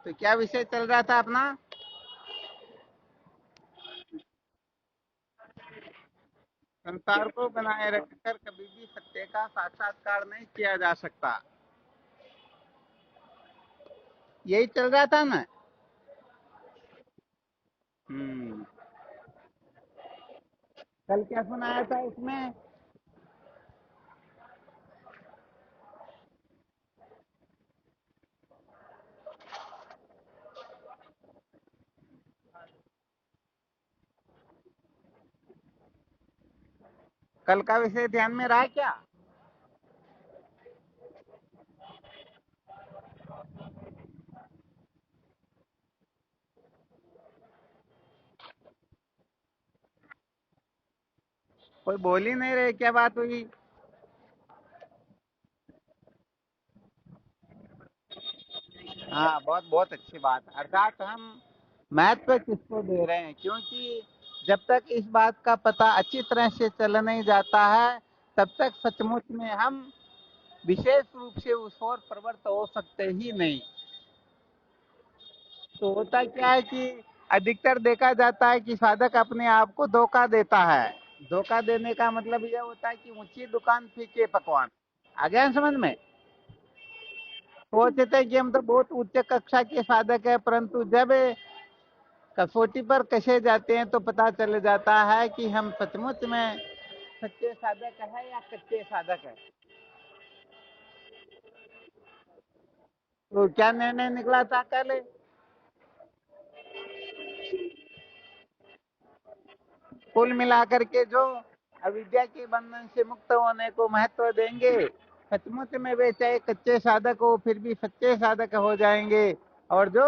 तो क्या विषय चल रहा था अपना? संसार को बनाए रखकर कभी भी सत्य का साक्षात्कार नहीं किया जा सकता। यही चल रहा था ना। हम्म। कल क्या सुनाया था इसमें? कल का विषय ध्यान में रहा क्या? कोई बोल ही नहीं रहे, क्या बात हुई? हाँ, बहुत बहुत अच्छी बात। अर्थात हम महत्व किसको दे रहे हैं, क्योंकि जब तक इस बात का पता अच्छी तरह से चल नहीं जाता है, तब तक सचमुच में हम विशेष रूप से उस ओर प्रवृत्त हो सकते ही नहीं। तो होता क्या है कि अधिकतर देखा जाता है कि साधक अपने आप को धोखा देता है। धोखा देने का मतलब यह होता है कि ऊंची दुकान फीके पकवान। आ गया समझ में? सोचते हैं कि हम तो बहुत उच्च कक्षा के साधक है, परंतु जब कसौटी पर कसे जाते हैं तो पता चल जाता है कि हम सचमुच में सच्चे साधक है या कच्चे साधक है। तो क्या निर्णय निकला था कल? कुल मिलाकर के जो अविद्या के बंधन से मुक्त होने को महत्व देंगे, सचमुच में वे चाहे कच्चे साधक हो फिर भी सच्चे साधक हो जाएंगे। और जो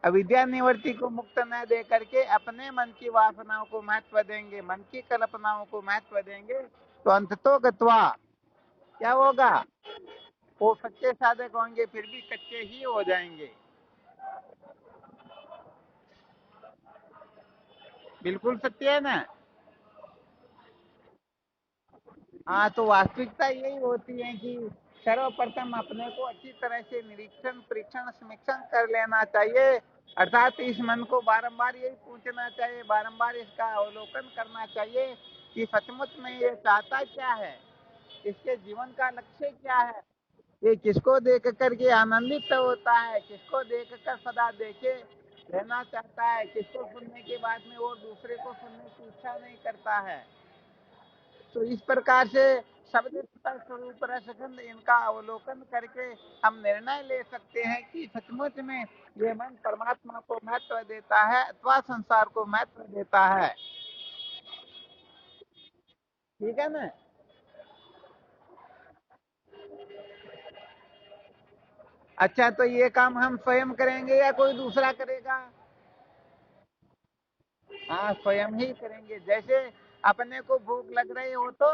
अविद्या निवृत्ति को मुक्त न दे करके अपने मन की वासनाओं को महत्व देंगे, मन की कल्पनाओं को महत्व देंगे, तो अंततो गत्वा क्या होगा? वो सच्चे साधक होंगे फिर भी कच्चे ही हो जाएंगे। बिल्कुल सत्य है ना। हाँ, तो वास्तविकता यही होती है कि सर्वप्रथम अपने को अच्छी तरह से निरीक्षण परीक्षण समीक्षण कर लेना चाहिए। अर्थात इस मन को बारंबार यही पूछना चाहिए, बारंबार इसका अवलोकन करना चाहिए कि सचमुच में ये चाहता क्या है, इसके जीवन का लक्ष्य क्या है, ये किसको देख करके आनंदित होता है, किसको देख कर सदा देखे रहना चाहता है, किसको सुनने के बाद में वो दूसरे को सुनने की इच्छा नहीं करता है। तो इस प्रकार से शब्द स्वरूप रसगंध इनका अवलोकन करके हम निर्णय ले सकते हैं कि सचमुच में ये मन परमात्मा को महत्व देता है अथवा संसार को महत्व देता है। ठीक है ना? अच्छा, तो ये काम हम स्वयं करेंगे या कोई दूसरा करेगा? हाँ, स्वयं ही करेंगे। जैसे अपने को भूख लग रही हो तो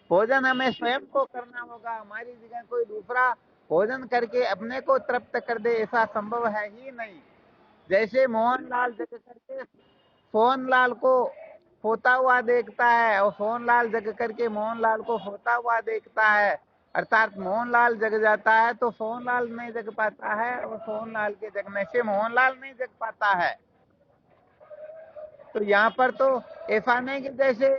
भोजन हमें स्वयं को करना होगा, हमारी जगह कोई दूसरा भोजन करके अपने को तृप्त कर दे ऐसा संभव है ही नहीं। जैसे मोहनलाल जग करके सोहनलाल को सोता हुआ देखता है और सोहनलाल जग करके मोहनलाल को सोता हुआ देखता है, अर्थात मोहनलाल जग जाता है तो सोहनलाल नहीं जग पाता है और सोहनलाल के जगने से मोहनलाल नहीं जग पाता है। तो यहाँ पर तो ऐसा नहीं कि जैसे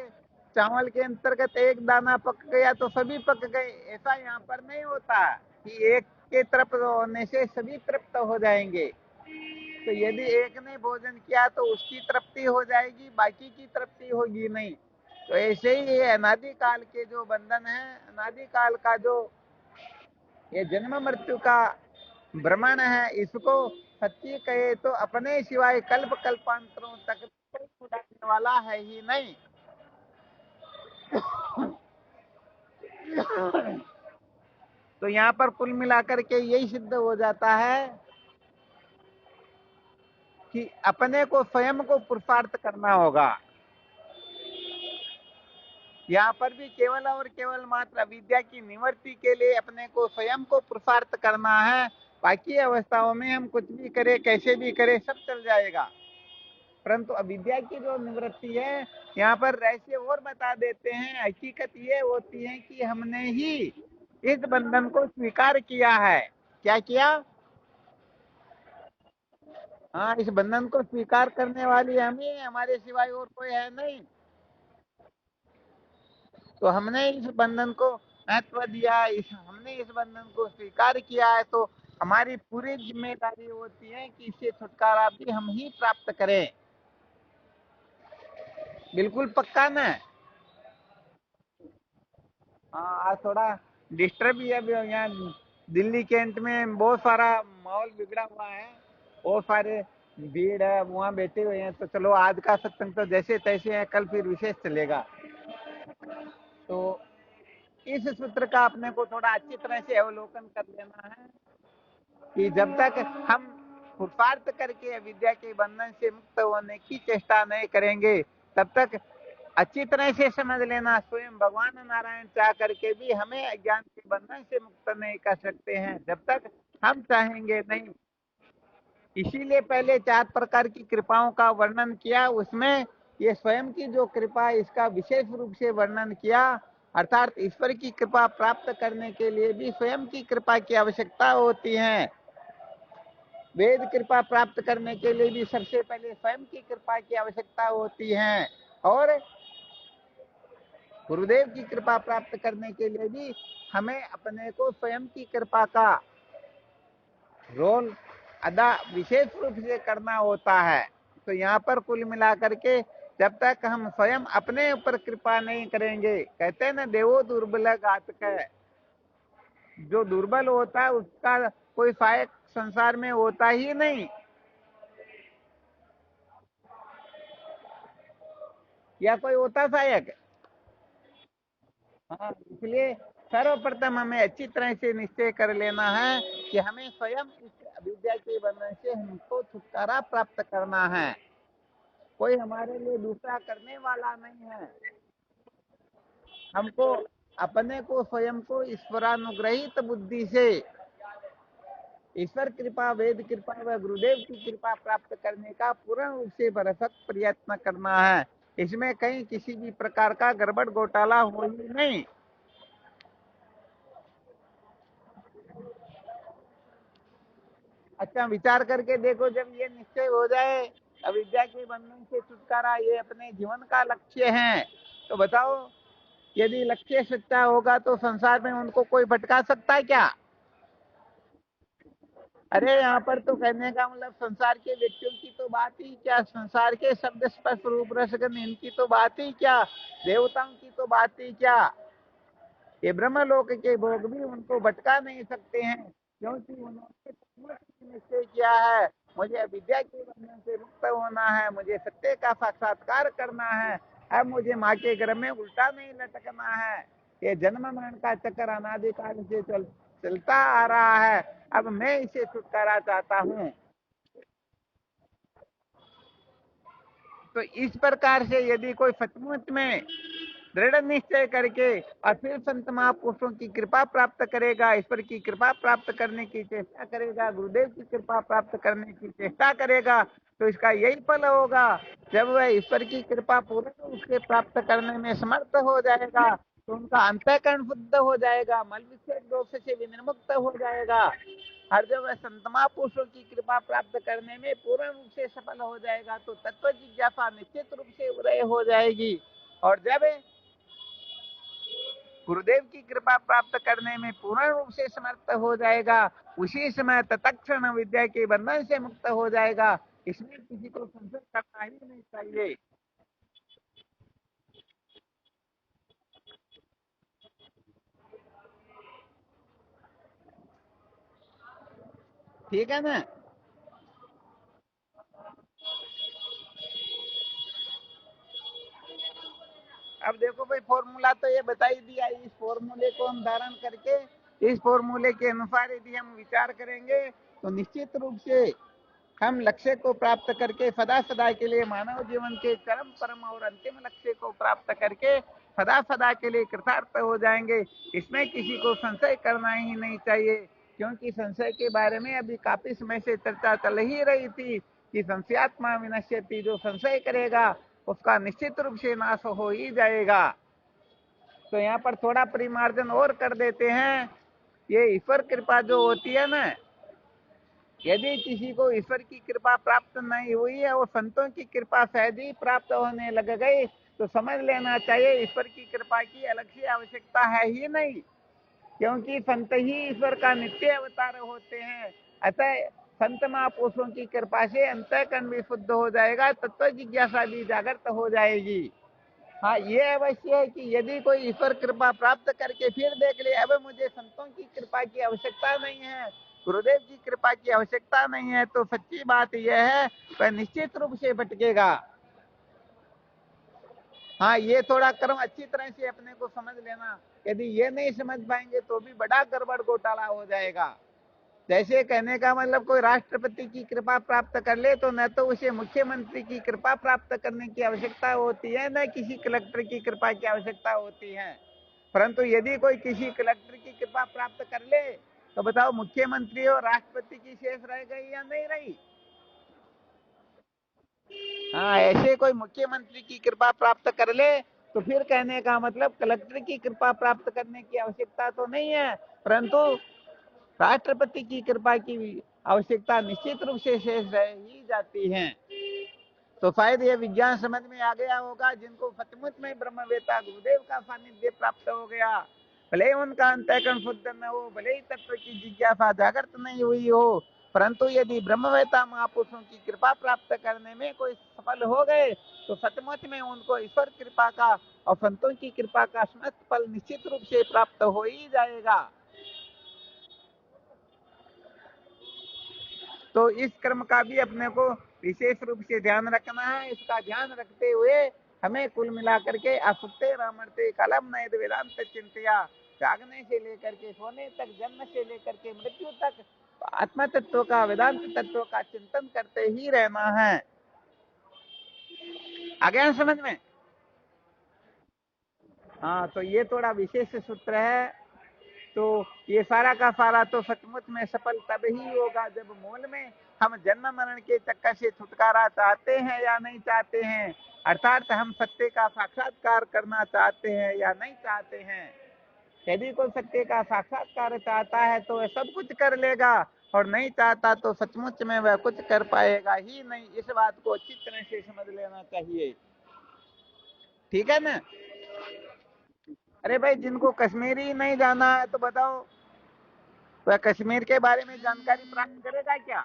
चावल के अंतर्गत एक दाना पक गया तो सभी पक गए, ऐसा यहाँ पर नहीं होता कि एक के तृप्त होने से सभी तृप्त हो जाएंगे। तो यदि एक ने भोजन किया तो उसकी तृप्ति हो जाएगी, बाकी की तृप्ति होगी नहीं। तो ऐसे ही ये अनादि काल के जो बंधन है, अनादि काल का जो ये जन्म मृत्यु का भ्रमण है, इसको सच्ची कहे तो अपने सिवाय कल्प कल्पांतरों तक कोई छुड़ाने वाला है ही नहीं। तो यहाँ पर कुल मिलाकर के यही सिद्ध हो जाता है कि अपने को स्वयं को पुरुषार्थ करना होगा। यहाँ पर भी केवल और केवल मात्र अविद्या की निवृत्ति के लिए अपने को स्वयं को पुरुषार्थ करना है। बाकी अवस्थाओं में हम कुछ भी करें, कैसे भी करें, सब चल जाएगा। परंतु अविद्या की जो निवृत्ति है, यहाँ पर रहस्य और बता देते हैं। हकीकत ये होती है कि हमने ही इस बंधन को स्वीकार किया है। क्या किया? हाँ, इस बंधन को स्वीकार करने वाली हम ही हैं, हमारे सिवाय और कोई है नहीं। तो हमने इस बंधन को महत्व दिया, इस हमने इस बंधन को स्वीकार किया है, तो हमारी पूरी जिम्मेदारी होती है कि इससे छुटकारा भी हम ही प्राप्त करें। बिल्कुल पक्का ना। हाँ, आज थोड़ा डिस्टर्ब ही है अभी यहाँ दिल्ली कैंट में, बहुत सारा माहौल बिगड़ा हुआ है, बहुत सारे भीड़ है, वहाँ बैठे हुए हैं। तो चलो आज का सत्संग तो जैसे तैसे है, कल फिर विशेष चलेगा। तो इस सूत्र का अपने को थोड़ा अच्छी तरह से अवलोकन कर लेना है कि जब तक हम पुरुषार्थ करके विद्या के बंधन से मुक्त होने की चेष्टा नहीं करेंगे, तब तक अच्छी तरह से समझ लेना, स्वयं भगवान नारायण चाह करके भी हमें अज्ञान के बंधन से मुक्त नहीं कर सकते हैं, जब तक हम चाहेंगे नहीं। इसीलिए पहले 4 प्रकार की कृपाओं का वर्णन किया, उसमें ये स्वयं की जो कृपा है इसका विशेष रूप से वर्णन किया। अर्थात ईश्वर की कृपा प्राप्त करने के लिए भी स्वयं की कृपा की आवश्यकता होती है। वेद कृपा प्राप्त करने के लिए भी सबसे पहले स्वयं की कृपा की आवश्यकता होती है, और गुरुदेव की कृपा प्राप्त करने के लिए भी हमें अपने को स्वयं की कृपा का रोल अदा विशेष रूप से करना होता है। तो यहाँ पर कुल मिलाकर के जब तक हम स्वयं अपने ऊपर कृपा नहीं करेंगे, कहते हैं ना, देवो दुर्बल घातक है, जो दुर्बल होता है उसका कोई सहायक संसार में होता ही नहीं, या कोई होता सहायक। हाँ, इसलिए सर्वप्रथम हमें अच्छी तरह से निश्चय कर लेना है कि हमें स्वयं इस अविद्या के बंधन से हमको छुटकारा प्राप्त करना है, कोई हमारे लिए दूसरा करने वाला नहीं है। हमको अपने को स्वयं को ईश्वरानुग्रहित बुद्धि से ईश्वर कृपा, वेद कृपा व गुरुदेव की कृपा प्राप्त करने का पूर्ण रूप से भरसक प्रयत्न करना है। इसमें कहीं किसी भी प्रकार का गड़बड़ घोटाला हो ही नहीं। अच्छा, विचार करके देखो, जब ये निश्चय हो जाए अविद्या के बंधन से छुटकारा ये अपने जीवन का लक्ष्य है, तो बताओ, यदि लक्ष्य सच्चा होगा तो संसार में उनको कोई भटका सकता है क्या? अरे यहाँ पर तो कहने का मतलब संसार के व्यक्तियों की तो बात ही क्या, संसार के शब्द स्पर्श रूप रसगंध इनकी तो बात ही क्या, देवताओं की तो बात ही क्या, ये ब्रह्मलोक के भोग भी उनको भटका नहीं सकते हैं, क्योंकि उन्होंने निश्चय किया है, मुझे अविद्या के बंधन से मुक्त होना है, मुझे सत्य का साक्षात्कार करना है, अब मुझे माँ के गर्भ में उल्टा नहीं लटकना है। ये जन्म मरण का चक्कर अनादिकाल से चलता आ रहा है, अब मैं इसे छुटकारा चाहता हूँ। तो इस प्रकार से यदि कोई सचमुच में दृढ़ निश्चय करके और फिर संत महापुरुषों की कृपा प्राप्त करेगा, ईश्वर की कृपा प्राप्त करने की चेष्टा करेगा, गुरुदेव की कृपा प्राप्त करने की चेष्टा करेगा, तो इसका यही फल होगा। जब वह ईश्वर की कृपा पूर्ण रूप से प्राप्त करने में समर्थ हो जाएगा, तो उनका अंतःकरण शुद्ध हो जाएगा, मल विच्छेद दोष से विनिर्मुक्त हो जाएगा, और जब वह संत महापुरुषों की कृपा प्राप्त करने में पूर्ण रूप से सफल हो जाएगा, तो तत्व जिज्ञासा निश्चित रूप से उदय हो जाएगी। और जब गुरुदेव की कृपा प्राप्त करने में पूर्ण रूप से समर्थ हो जाएगा, उसी समय तत्क्षण विद्या के बंधन से मुक्त हो जाएगा। इसमें किसी को संशय करना ही नहीं चाहिए। ठीक है ना? अब देखो भाई, फॉर्मूला तो ये बता ही दिया, इस फॉर्मूले को हम धारण करके इस फॉर्मूले के अनुसार यदि हम विचार करेंगे, तो निश्चित रूप से हम लक्ष्य को प्राप्त करके सदा सदा के लिए मानव जीवन के चरम परम और अंतिम लक्ष्य को प्राप्त करके सदा सदा के लिए कृतार्थ हो जाएंगे। इसमें किसी को संशय करना ही नहीं चाहिए, क्योंकि संशय के बारे में अभी काफी समय से चर्चा चल ही रही थी कि संशयात्मा विनश्यति, जो संशय करेगा उसका निश्चित रूप से नाश हो ही जाएगा। तो यहाँ पर थोड़ा परिमार्जन और कर देते हैं। ये ईश्वर कृपा जो होती है ना, यदि किसी को ईश्वर की कृपा प्राप्त नहीं हुई है और संतों की कृपा सहज ही प्राप्त होने लग गई, तो समझ लेना चाहिए ईश्वर की कृपा की अलग से आवश्यकता है ही नहीं, क्योंकि संत ही ईश्वर का नित्य अवतार होते हैं। अतः संत महापुरुषों की कृपा से अंतःकरण भी शुद्ध हो जाएगा, तत्व जिज्ञासा भी जागृत हो जाएगी। हाँ, ये अवश्य है कि यदि कोई ईश्वर कृपा प्राप्त करके फिर देख ले अब मुझे संतों की कृपा की आवश्यकता नहीं है, गुरुदेव की कृपा की आवश्यकता नहीं है, तो सच्ची बात यह है वह निश्चित रूप से भटकेगा। हाँ, ये थोड़ा क्रम अच्छी तरह से अपने को समझ लेना। यदि ये नहीं समझ पाएंगे तो भी बड़ा गड़बड़ घोटाला हो जाएगा। जैसे कहने का मतलब कोई राष्ट्रपति की कृपा प्राप्त कर ले तो न तो उसे मुख्यमंत्री की कृपा प्राप्त करने की आवश्यकता होती है, न किसी कलेक्टर की कृपा की आवश्यकता होती है। परंतु यदि कोई किसी कलेक्टर की कृपा प्राप्त कर ले तो बताओ मुख्यमंत्री और राष्ट्रपति की शेष रह गई या नहीं रही? हाँ, ऐसे कोई मुख्यमंत्री की कृपा प्राप्त कर ले तो फिर कहने का मतलब कलेक्टर की कृपा प्राप्त करने की आवश्यकता तो नहीं है, परंतु राष्ट्रपति की कृपा की आवश्यकता निश्चित रूप से शेष रह ही जाती है। तो शायद यह विज्ञान समझ में आ गया होगा जिनको सचमुच में ब्रह्मवेता गुरुदेव का सानिध्य प्राप्त हो गया, भले उनका अंतःकरण शुद्ध न हो, भले ही तत्व की जिज्ञासा जागृत नहीं हुई हो, परंतु यदि ब्रह्मवेता महापुरुषों की कृपा प्राप्त करने में कोई सफल हो गए तो सचमुच में उनको ईश्वर कृपा का और संतों की कृपा का समस्त फल निश्चित रूप से प्राप्त हो ही जाएगा। तो इस क्रम का भी अपने को विशेष रूप से ध्यान रखना है। इसका ध्यान रखते हुए हमें कुल मिलाकर के असुते रामर्ते कलम नयद वेदांत चिंतिया, जागने से लेकर के सोने तक, जन्म से लेकर के मृत्यु तक आत्मा तत्व का, वेदांत तत्व का चिंतन करते ही रहना है। आ गया समझ में? हाँ, तो ये थोड़ा विशेष सूत्र है। तो ये सारा का सारा तो सचमुच में सफल तब ही होगा जब मूल में हम जन्म मरण के चक्कर से छुटकारा चाहते हैं या नहीं चाहते हैं, अर्थात हम सत्य का साक्षात्कार करना चाहते हैं या नहीं चाहते हैं। यदि कोई सत्य का साक्षात्कार चाहता है तो वह सब कुछ कर लेगा, और नहीं चाहता तो सचमुच में वह कुछ कर पाएगा ही नहीं। इस बात को अच्छी तरह से समझ लेना चाहिए। ठीक है ना? अरे भाई, जिनको कश्मीरी नहीं जाना है तो बताओ वह कश्मीर के बारे में जानकारी प्राप्त करेगा क्या?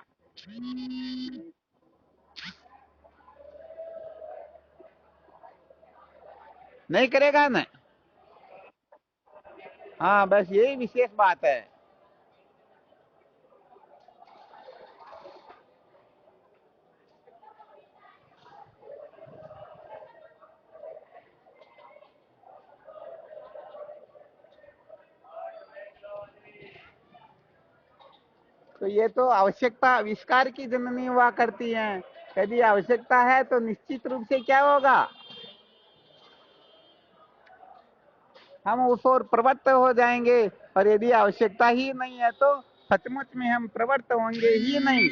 नहीं करेगा ना। हाँ, बस यही विशेष बात है। तो ये तो आवश्यकता आविष्कार की जननी हुआ करती है। यदि आवश्यकता है तो निश्चित रूप से क्या होगा, हम उस ओर प्रवृत्त हो जाएंगे। और यदि आवश्यकता ही नहीं है तो सचमुच में हम प्रवृत्त होंगे ही नहीं।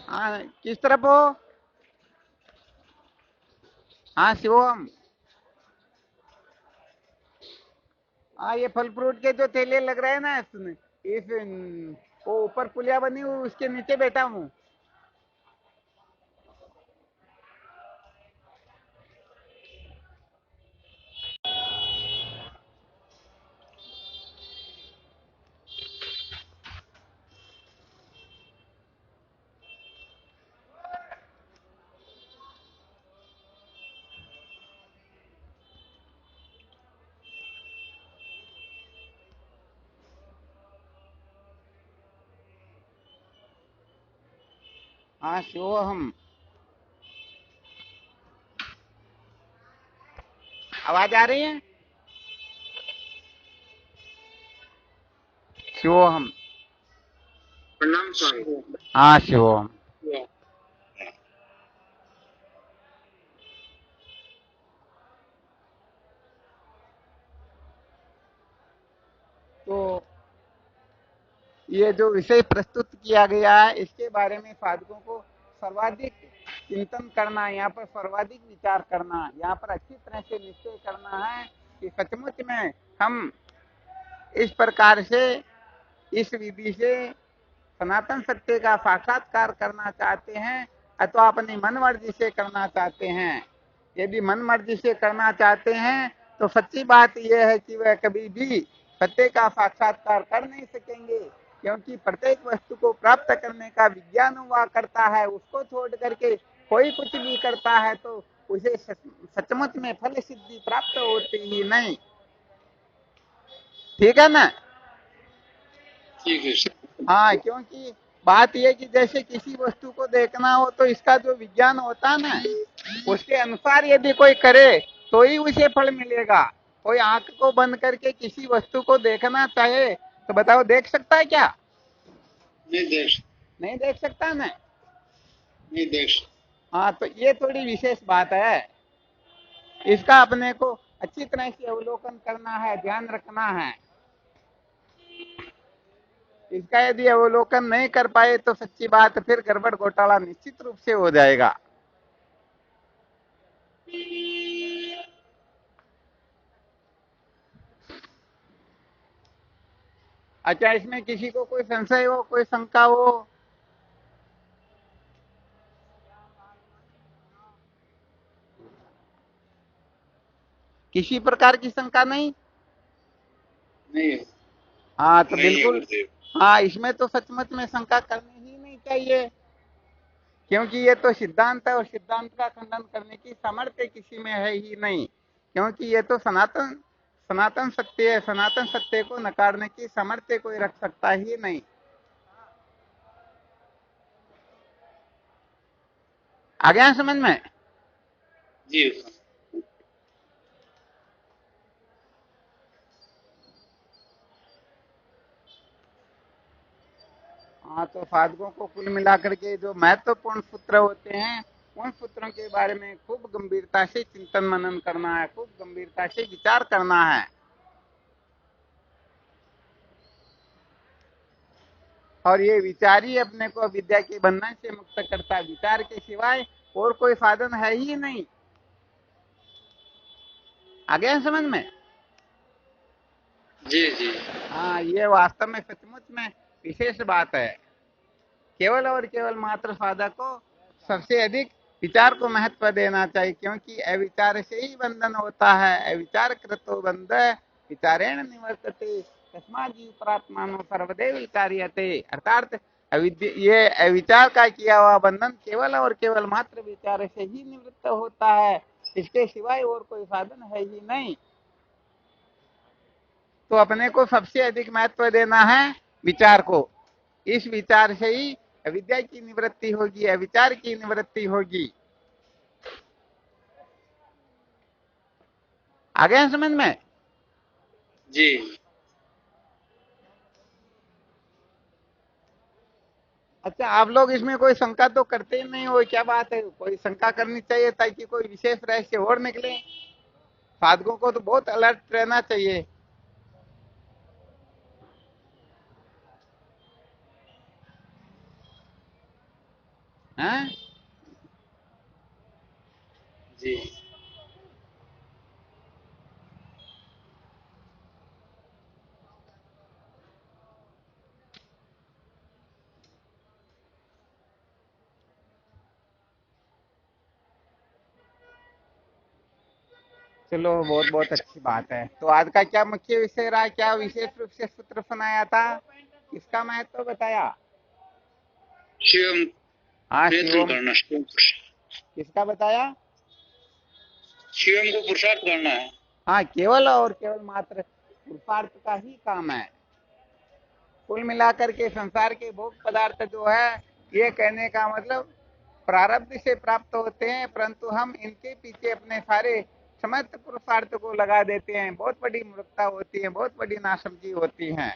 हाँ, किस तरफ हो? हाँ शिवम। हाँ, ये फल फ्रूट के जो ठेले लग रहे हैं ना, इस वो ऊपर पुलिया बनी हुई उसके नीचे बैठा हूँ। हाँ शिवम, आवाज आ रही है? शिवम। प्रणाम स्वामी। हाँ शिवम। तो ये जो विषय प्रस्तुत किया गया है इसके बारे में साधकों को सर्वाधिक चिंतन करना, यहाँ पर सर्वाधिक विचार करना, यहाँ पर अच्छी तरह से निश्चय करना है कि सचमुच में हम इस प्रकार से इस विधि से सनातन सत्य का साक्षात्कार करना चाहते हैं अथवा अपनी मन मर्जी से करना चाहते हैं। यदि मन मर्जी से करना चाहते हैं तो सच्ची बात यह है कि वह कभी भी सत्य का साक्षात्कार कर नहीं सकेंगे, क्योंकि प्रत्येक वस्तु को प्राप्त करने का विज्ञान हुआ करता है। उसको छोड़ करके कोई कुछ भी करता है तो उसे सचमुच में फल सिद्धि प्राप्त होती ही नहीं। ठीक है ना? ठीक है सर। हाँ, क्योंकि बात यह कि जैसे किसी वस्तु को देखना हो तो इसका जो विज्ञान होता है ना, उसके अनुसार यदि कोई करे तो ही उसे फल मिलेगा। कोई आंख को बंद करके किसी वस्तु को देखना चाहे तो बताओ देख सकता है क्या? नहीं देख नहीं देख सकता ना। नहीं देख हाँ, तो ये थोड़ी विशेष बात है। इसका अपने को अच्छी तरह से अवलोकन करना है, ध्यान रखना है। इसका यदि अवलोकन नहीं कर पाए तो सच्ची बात फिर गड़बड़ घोटाला निश्चित रूप से हो जाएगा। अच्छा, इसमें किसी को कोई संशय हो, कोई शंका हो? किसी प्रकार की शंका नहीं? नहीं है। हाँ, तो नहीं है बिल्कुल। गुरुदेव। हाँ, इसमें तो सचमुच में शंका करनी ही नहीं चाहिए, क्योंकि ये तो सिद्धांत है और सिद्धांत का खंडन करने की सामर्थ्य किसी में है ही नहीं, क्योंकि ये तो सनातन सनातन सत्य है। सनातन सत्य को नकारने की सामर्थ्य कोई रख सकता ही नहीं। आ गया समझ में? जी। हाँ, तो साधकों को कुल मिलाकर के जो महत्वपूर्ण सूत्र होते हैं उन सूत्रों के बारे में खूब गंभीरता से चिंतन मनन करना है, खूब गंभीरता से विचार करना है। और ये विचार ही अपने को विद्या के बंधन से मुक्त करता है। विचार के सिवाय और कोई साधन है ही नहीं। आ गया समझ में? जी जी। हाँ, ये वास्तव में सचमुच में विशेष बात है। केवल और केवल मात्र साधक को सबसे अधिक विचार को महत्व देना चाहिए, क्योंकि अविचार से ही बंधन होता है। अविचार कृतो बंध विचारेण निवर्तते तस्मात् जीव प्रात्मानो सर्वदेव विचार्यते। अर्थात ये अविचार का किया हुआ बंधन केवल और केवल मात्र विचार से ही निवृत्त होता है। इसके सिवाय और कोई साधन है ही नहीं। तो अपने को सबसे अधिक महत्व देना है विचार को। इस विचार से ही अविद्या की निवृत्ति होगी, अविचार की निवृत्ति होगी। आ गए समझ में? जी। अच्छा, आप लोग इसमें कोई शंका तो करते ही नहीं हो, क्या बात है? कोई शंका करनी चाहिए ताकि कोई विशेष रहस्य और निकले। साधकों को तो बहुत अलर्ट रहना चाहिए। हैं? जी। चलो, बहुत बहुत अच्छी बात है। तो आज का क्या मुख्य विषय रहा? क्या विशेष रूप से सूत्र सुनाया था? किसका महत्व बताया? शिवम हाँ, प्रयत्न शिवम। करना। किसका बताया? शिवम को पुरुषार्थ करना है। हाँ, केवल और केवल मात्र पुरुषार्थ का ही काम है। कुल मिलाकर के संसार के भोग पदार्थ जो है, ये कहने का मतलब प्रारब्ध से प्राप्त होते हैं, परंतु हम इनके पीछे अपने सारे समस्त पुरुषार्थ को लगा देते हैं। बहुत बड़ी मूर्खता होती है, बहुत बड़ी नासमझी होती है।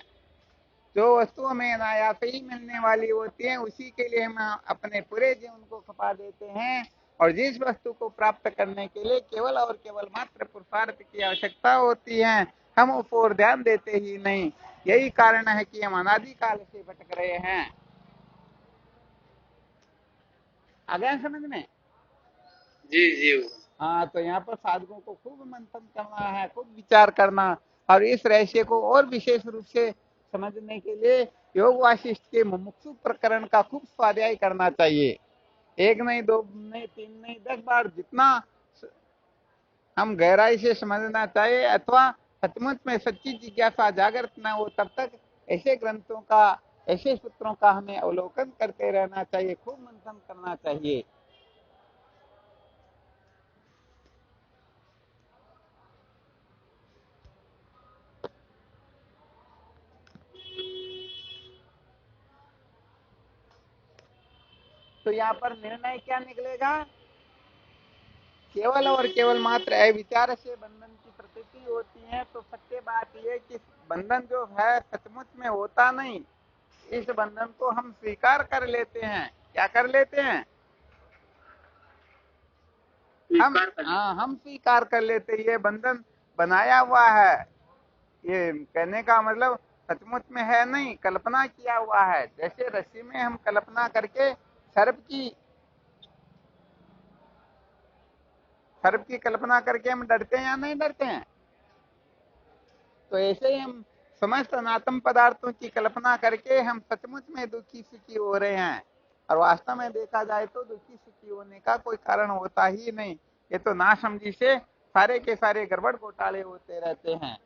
जो वस्तु हमें अनायास ही मिलने वाली होती है उसी के लिए हम अपने पूरे जीवन को खपा देते हैं। और जिस वस्तु को प्राप्त करने के लिए केवल और केवल मात्र पुरुषार्थ की आवश्यकता होती है, हम उस ओर ध्यान देते ही नहीं। यही कारण है कि हम अनादिकाल से भटक रहे हैं। आ गया समझ में? जी जी। हाँ, तो यहाँ पर साधकों को खूब मंथन करना है, खूब विचार करना। और इस रहस्य को और विशेष रूप से समझने के लिए योग वासिष्ठ के मुमुक्षु प्रकरण का खूब स्वाध्याय करना चाहिए। 1 नहीं 2 नहीं 3 नहीं 10 बार जितना हम गहराई से समझना चाहिए, अथवा सचमुच में सच्ची जिज्ञासा जागृत न हो तब तक ऐसे ग्रंथों का, ऐसे सूत्रों का हमें अवलोकन करते रहना चाहिए, खूब मंथन करना चाहिए। तो यहाँ पर निर्णय क्या निकलेगा? केवल और केवल मात्र अविचार से बंधन की प्रतीति होती है। तो सत्य बात यह कि बंधन जो है सचमुच में होता नहीं, इस बंधन को हम स्वीकार कर लेते हैं। क्या कर लेते हैं? हम स्वीकार कर लेते हैं, ये बंधन बनाया हुआ है। ये कहने का मतलब सचमुच में है नहीं, कल्पना किया हुआ है। जैसे रस्सी में हम कल्पना करके सर्प की कल्पना करके हम डरते हैं या नहीं डरते हैं? तो ऐसे ही हम समस्त अनात्म पदार्थों की कल्पना करके हम सचमुच में दुखी सुखी हो रहे हैं, और वास्तव में देखा जाए तो दुखी सुखी होने का कोई कारण होता ही नहीं। ये तो नासमझी से सारे के सारे गड़बड़ घोटाले होते रहते हैं।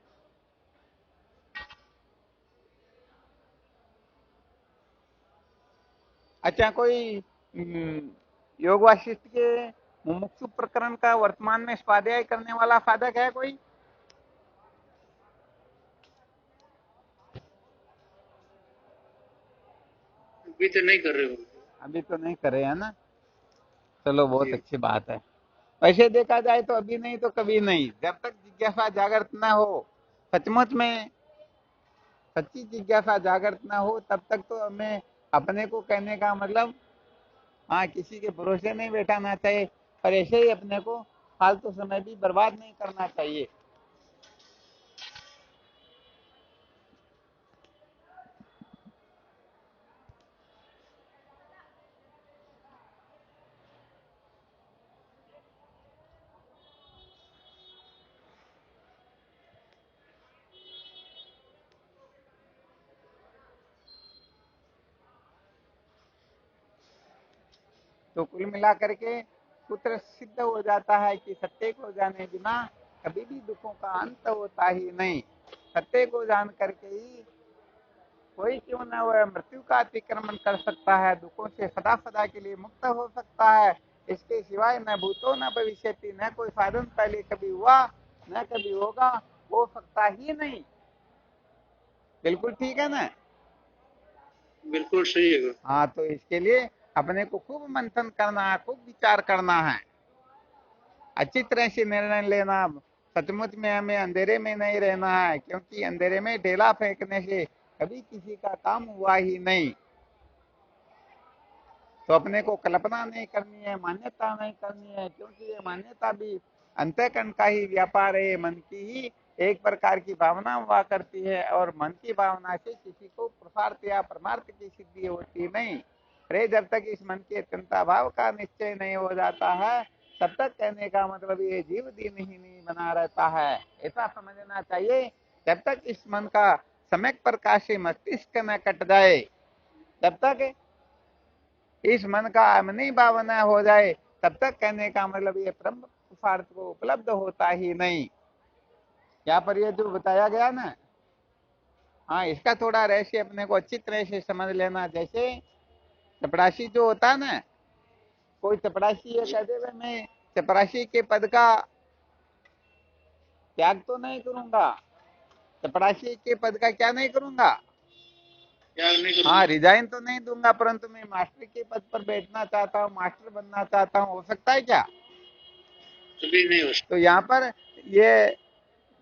अच्छा, कोई योग वासिष्ठ के मुमुक्षु प्रकरण का वर्तमान में स्वाध्याय करने वाला साधक है कोई? अभी तो नहीं कर रहे हो। अभी तो नहीं करे है ना। चलो, बहुत अच्छी बात है। वैसे देखा जाए तो अभी नहीं तो कभी नहीं, जब तक जिज्ञासा जागृत न हो, सचमुच में सच्ची जिज्ञासा जागृत न हो, तब तक तो हमें अपने को कहने का मतलब, हाँ, किसी के भरोसे नहीं बैठाना चाहिए, और ऐसे ही अपने को फालतू समय भी बर्बाद नहीं करना चाहिए। तो कुल मिलाकर के सूत्र सिद्ध हो जाता है कि सत्य को जाने बिना कभी भी दुखों का अंत होता ही नहीं। सत्य को जान करके ही कोई क्यों न वह मृत्यु का अतिक्रमण कर सकता है, दुखों से सदा सदा के लिए मुक्त हो सकता है। इसके सिवाय न भूतो न भविष्यति, न कोई साधन पहले कभी हुआ न कभी होगा, हो सकता ही नहीं। बिल्कुल ठीक है ना? बिल्कुल सही है। हाँ, तो इसके लिए अपने को खूब मंथन करना है, खूब विचार करना है, अच्छी तरह से निर्णय लेना। सचमुच में हमें अंधेरे में नहीं रहना है, क्योंकि अंधेरे में ढेला फेंकने से कभी किसी का काम हुआ ही नहीं। तो अपने को कल्पना नहीं करनी है, मान्यता नहीं करनी है, क्योंकि ये मान्यता भी अंतःकरण का ही व्यापार है। मन की ही एक प्रकार की भावना हुआ करती है, और मन की भावना से किसी को पुरुषार्थ या परमार्थ की सिद्धि होती नहीं। अरे, जब तक इस मन के अत्यंता भाव का निश्चय नहीं हो जाता है, तब तक कहने का मतलब ये जीव दिन ही नहीं बना रहता है, ऐसा समझना चाहिए। जब तक इस मन का सम्यक प्रकाश से मस्तिष्क में कट जाए, तब तक इस मन का अमनी भावना हो जाए, तब तक कहने का मतलब ये ब्रह्म पुरुषार्थ को उपलब्ध होता ही नहीं। यहाँ पर ये जो बताया गया ना, हाँ, इसका थोड़ा रहस्य अपने को अच्छी तरह से समझ लेना। जैसे चपरासी जो होता है ना, कोई चपरासी ये कह दे मैं चपरासी के पद का त्याग तो नहीं करूंगा, चपरासी के पद का क्या नहीं करूंगा, हाँ, रिजाइन तो नहीं दूंगा, परंतु मैं मास्टर के पद पर बैठना चाहता हूँ, मास्टर बनना चाहता हूँ, हो सकता है क्या? कभी नहीं हो सकता। तो यहाँ पर ये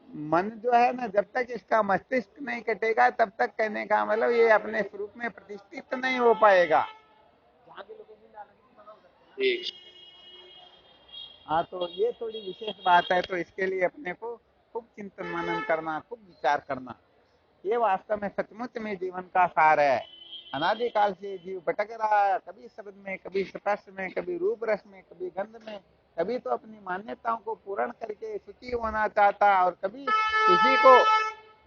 मन जो है ना, जब तक इसका मस्तिष्क नहीं कटेगा, तब तक कहने का मतलब ये अपने स्वरूप में प्रतिष्ठित नहीं हो पाएगा। हाँ, तो ये थोड़ी विशेष बात है। तो इसके लिए अपने को खूब चिंतन मनन करना, खूब विचार करना, ये वास्तव में सचमुच में जीवन का सार है। अनादिकाल से जीव भटक रहा है, कभी शब्द में, कभी स्पर्श में, कभी रूप रस में, कभी गंध में, कभी तो अपनी मान्यताओं को पूर्ण करके सुखी होना चाहता, और कभी किसी को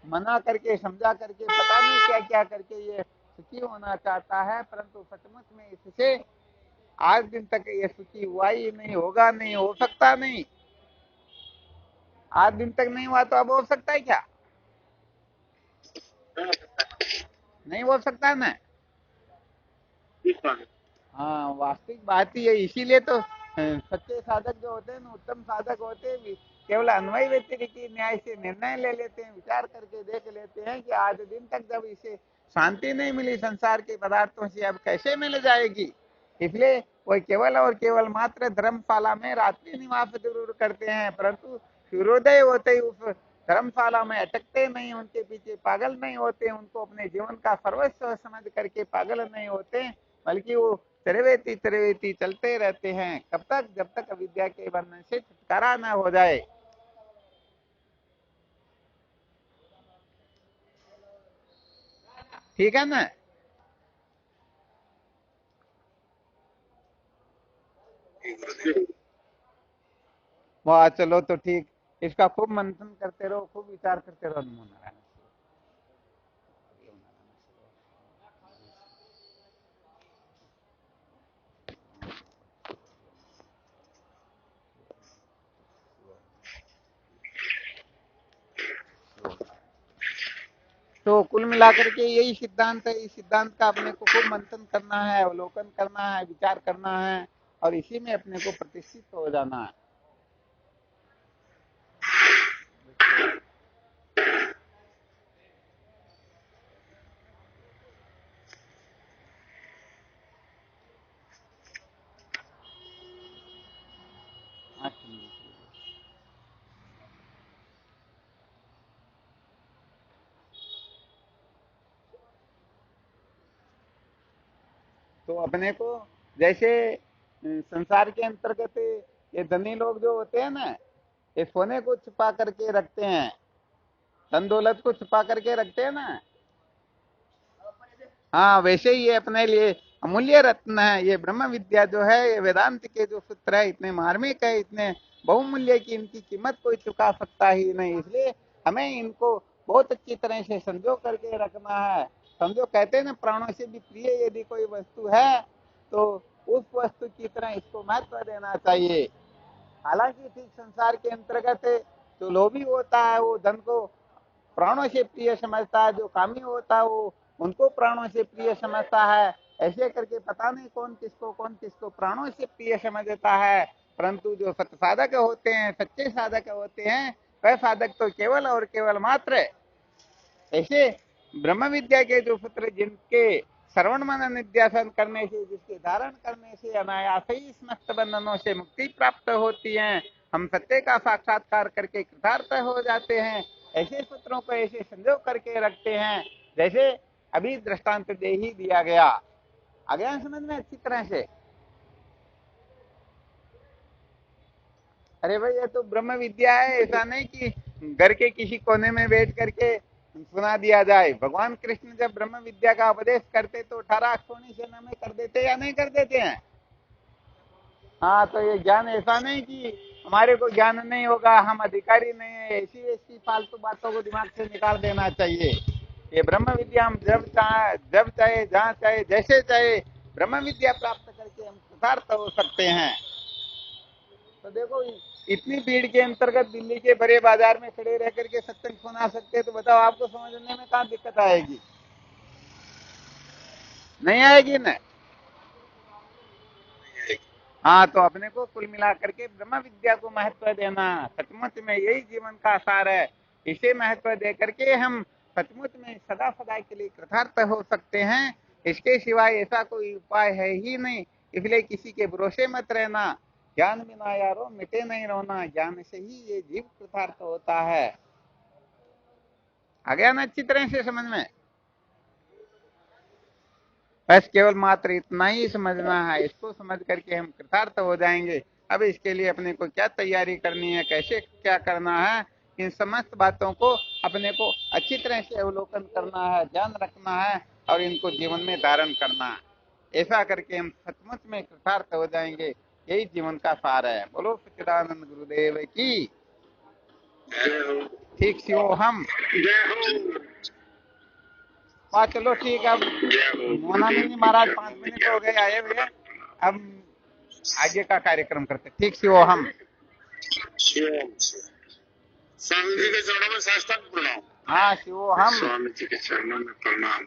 मना करके, समझा करके, पता नहीं क्या क्या करके ये सुखी होना चाहता है, परंतु सचमुच में इससे आज दिन तक ये सुखी हुआ ही नहीं, होगा नहीं, हो सकता नहीं। आज दिन तक नहीं हुआ तो अब हो सकता है क्या? नहीं हो सकता ना। हाँ, वास्तविक बात ही है। इसीलिए तो सच्चे साधक जो होते हैं ना, उत्तम साधक होते हैं, केवल अन्वय व्यतिरिक्त न्याय से निर्णय ले लेते हैं, विचार करके देख लेते हैं कि आज दिन तक जब इसे शांति नहीं मिली संसार के पदार्थों से, अब कैसे मिल जाएगी। इसलिए वो केवल और केवल मात्र धर्मशाला में रात्रि निवास जरूर करते हैं, परंतु सूर्योदय होते ही उस धर्मशाला में अटकते नहीं, उनके पीछे पागल नहीं होते, उनको अपने जीवन का सर्वस्व समझ करके पागल नहीं होते, बल्कि वो चरवेती चलते रहते हैं। कब तक? जब तक अविद्या के बंधन से छुटकारा न हो जाए। ठीक है ना? वाह, चलो तो ठीक। इसका खूब मंथन करते रहो, खूब विचार करते रहो। नमो नारायण। तो कुल मिलाकर के यही सिद्धांत है। इस सिद्धांत का अपने को खूब मंथन करना है, अवलोकन करना है, विचार करना है, और इसी में अपने को प्रतिष्ठित हो जाना है। तो अपने को जैसे संसार के अंतर्गत ये धनी लोग जो होते हैं ना, ये सोने को छुपा करके रखते हैं, धन दौलत को छुपा करके रखते हैं ना। हाँ, वैसे ही ये अपने लिए अमूल्य रत्न है। ये ब्रह्म विद्या जो है, ये वेदांत के जो सूत्र है, इतने मार्मिक है, इतने बहुमूल्य की इनकी कीमत कोई चुका सकता ही नहीं। इसलिए हमें इनको बहुत अच्छी तरह से संजो करके रखना है। समझो, कहते हैं ना, प्राणों से भी प्रिय यदि कोई वस्तु है तो उस वस्तु की तरह इसको महत्व देना चाहिए। हालांकि ठीक संसार के अंतर्गत जो लोभी होता है वो धन को प्राणों से प्रिय समझता है, जो कामी होता है वो उनको प्राणों से प्रिय समझता है। ऐसे करके पता नहीं कौन किसको प्राणों से प्रिय समझता है। परंतु जो सत्य साधक होते हैं, सच्चे साधक होते हैं, वह साधक तो केवल और केवल मात्र ऐसे ब्रह्म विद्या के जो सूत्र, जिनके श्रवण मनन निध्यासन करने से, जिसके धारण करने से अनायास ही समस्त बंधनों से मुक्ति प्राप्त होती है, हम सत्य का साक्षात्कार करके कृतार्थ हो जाते हैं। ऐसे सूत्रों को ऐसे संजोग करके रखते हैं, जैसे अभी दृष्टांत दे ही दिया गया। आ गया समझ में अच्छी तरह से? अरे भाई, ये तो ब्रह्म विद्या है, ऐसा नहीं कि घर के किसी कोने में बैठ करके सुना दिया जाए। भगवान कृष्ण जब ब्रह्म विद्या का उपदेश करते तो 18 अक्षोणी सेना में कर देते या नहीं कर देते हैं? हाँ, तो ये ज्ञान ऐसा नहीं कि हमारे को ज्ञान नहीं होगा, हम अधिकारी नहीं है, ऐसी ऐसी फालतू बातों को दिमाग से निकाल देना चाहिए। ये ब्रह्म विद्या हम जब चाहे, जहाँ चाहे, जैसे चाहे ब्रह्म विद्या प्राप्त करके हम कृतार्थ हो सकते हैं। तो देखो, इतनी भीड़ के अंतर्गत दिल्ली के बड़े बाजार में खड़े रह करके सत्संग सुना सकते, तो बताओ आपको समझने में कहाँ दिक्कत आएगी? नहीं आएगी ना। हाँ, तो अपने को कुल मिला करके ब्रह्म विद्या को महत्व देना, सचमुच में यही जीवन का सार है। इसे महत्व दे करके हम सचमुच में सदा सदा के लिए कृतार्थ हो सकते हैं। इसके सिवाय ऐसा कोई उपाय है ही नहीं। इसलिए किसी के भरोसे मत रहना। ज्ञान बिना यारो मिटे नहीं रोना, ज्ञान से ही ये जीव कृतार्थ होता है। आ गया ना अच्छी तरह से समझ में? बस केवल मात्र इतना ही समझना है, इसको समझ करके हम कृतार्थ हो जाएंगे। अब इसके लिए अपने को क्या तैयारी करनी है, कैसे क्या करना है, इन समस्त बातों को अपने को अच्छी तरह से अवलोकन करना है, ध्यान रखना है, और इनको जीवन में धारण करना है। ऐसा करके हम सचमुच में कृतार्थ हो जाएंगे। यही जीवन का सार है। बोलो सच्चिदानंद गुरुदेव की। ठीक शिवो हम। जय हो। हाँ चलो ठीक है, अब जय हो। मोनानंद जी महाराज 5 मिनट हो गए आए हुए, अब आगे का कार्यक्रम करते। ठीक शिवो हम। शिवम। स्वामी जी के चरणों में साष्टांग प्रणाम। हाँ शिवो हम। स्वामी जी के चरणों में प्रणाम।